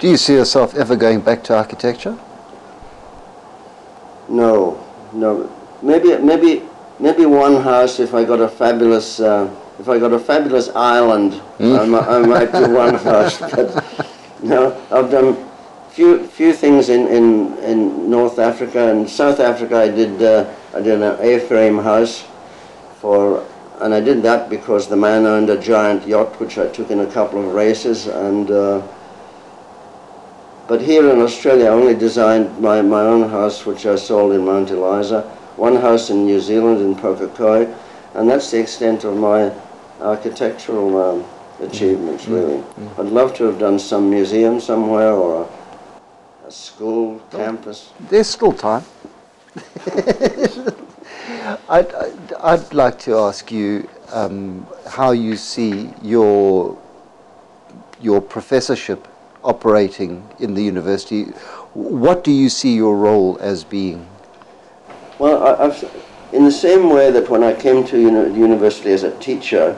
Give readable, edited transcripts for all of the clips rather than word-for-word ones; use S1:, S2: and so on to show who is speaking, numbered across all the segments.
S1: Do you see yourself ever going back to architecture?
S2: No, no. Maybe one house if I got a fabulous island. I might do one house, but no. I've done few things in North Africa and South Africa. I did an A-frame house and I did that because the man owned a giant yacht which I took in a couple of races. And but here in Australia, I only designed my own house, which I sold in Mount Eliza. One house in New Zealand in Pokakoi, and that's the extent of my architectural achievements, really. I'd love to have done some museum somewhere or a school, campus.
S1: There's still time. I'd like to ask you how you see your professorship operating in the university. What do you see your role as being?
S2: Well, in the same way that when I came to university as a teacher,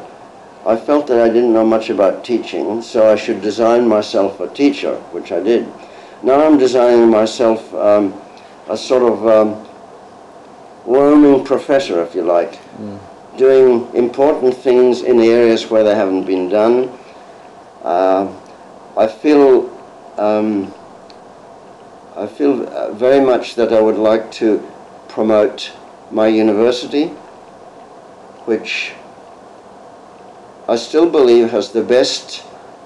S2: I felt that I didn't know much about teaching, so I should design myself a teacher, which I did. Now I'm designing myself a sort of roaming professor, if you like, doing important things in the areas where they haven't been done. I feel very much that I would like to promote my university, which I still believe has the best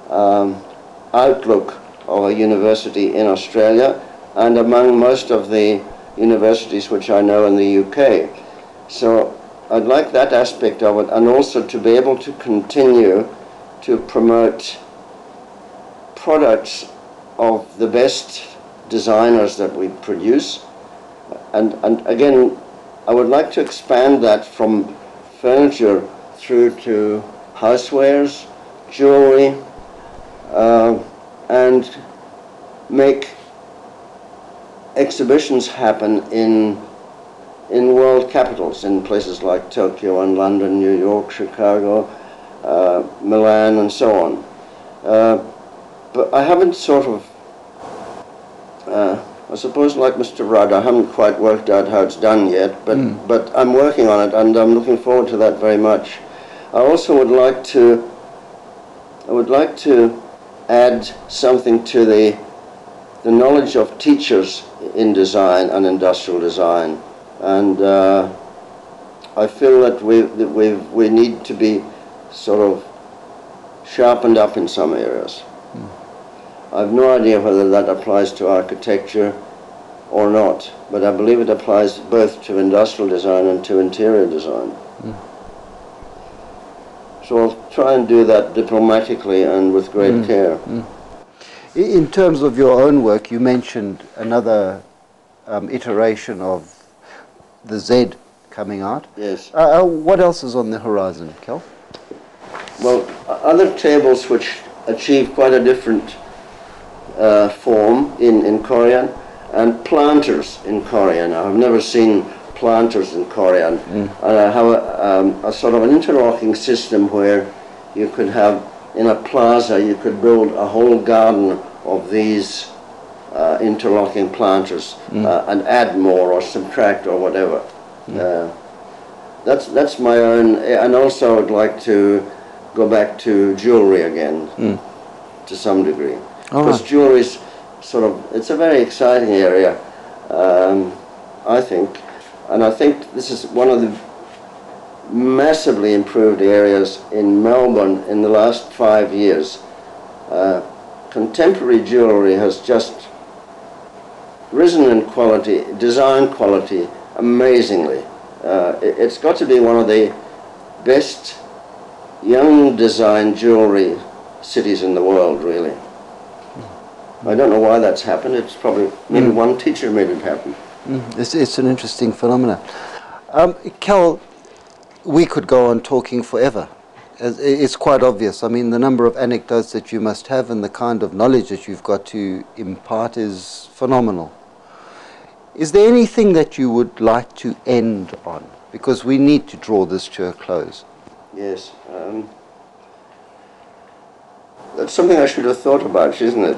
S2: outlook of a university in Australia and among most of the universities which I know in the UK. So I'd like that aspect of it, and also to be able to continue to promote products of the best designers that we produce. And again, I would like to expand that from furniture through to housewares, jewelry, and make exhibitions happen in world capitals, in places like Tokyo and London, New York, Chicago, Milan, and so on. But I haven't sort of, I suppose like Mr. Rudd, I haven't quite worked out how it's done yet, but I'm working on it, and I'm looking forward to that very much. I also would like to add something to the knowledge of teachers in design and industrial design, and I feel that we need to be sort of sharpened up in some areas. I have no idea whether that applies to architecture or not, but I believe it applies both to industrial design and to interior design. So I'll try and do that diplomatically and with great care.
S1: In terms of your own work, you mentioned another iteration of the Z coming out.
S2: Yes.
S1: What else is on the horizon, Kjell?
S2: Well, other tables which achieve quite a different form in Korean, and planters in Korean. I've never seen planters in Korean. And I have a sort of an interlocking system where you could have, in a plaza, you could build a whole garden of these interlocking planters and add more or subtract or whatever. That's my own, and also I'd like to go back to jewelry again to some degree. Because jewelry is sort of, it's a very exciting area, I think. And I think this is one of the massively improved areas in Melbourne in the last 5 years. Contemporary jewelry has just risen in quality, design quality, amazingly. It's got to be one of the best young design jewelry cities in the world, really. I don't know why that's happened. It's probably maybe one teacher made it happen.
S1: It's an interesting phenomenon. Kjell, we could go on talking forever. It's quite obvious. I mean, the number of anecdotes that you must have and the kind of knowledge that you've got to impart is phenomenal. Is there anything that you would like to end on? Because we need to draw this to a close.
S2: Yes. That's something I should have thought about, isn't it?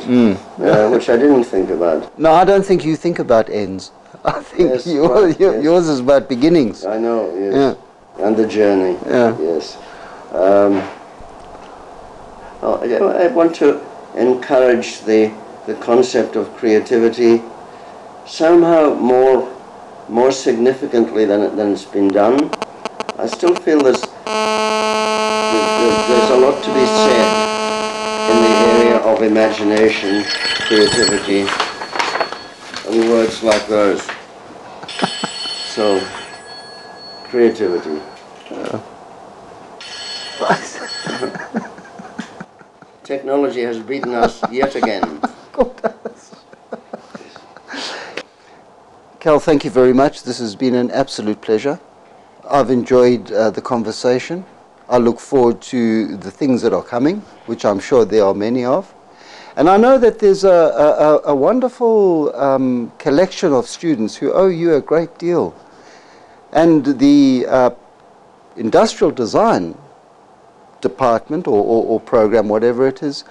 S2: Which I didn't think about.
S1: No, I don't think you think about ends. I think
S2: Yes, right, yes.
S1: yours is about beginnings.
S2: I know, yes.
S1: Yeah.
S2: And the journey,
S1: Yeah.
S2: yes. I want to encourage the concept of creativity somehow more significantly than it's been done. I still feel there's a lot to be said in the area of imagination, creativity, and words like those. So, creativity. Technology has beaten us yet again.
S1: Kjell, thank you very much. This has been an absolute pleasure. I've enjoyed the conversation. I look forward to the things that are coming, which I'm sure there are many of. And I know that there's a wonderful collection of students who owe you a great deal. And the industrial design department or program, whatever it is,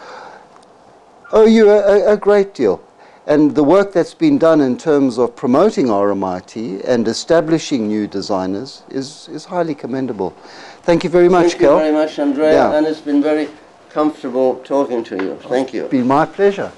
S1: owe you a great deal. And the work that's been done in terms of promoting RMIT and establishing new designers is highly commendable. Thank you very much, Kjell.
S2: Thank you very much, Andrea, and it's been very comfortable talking to you. Thank you.
S1: It's been my pleasure.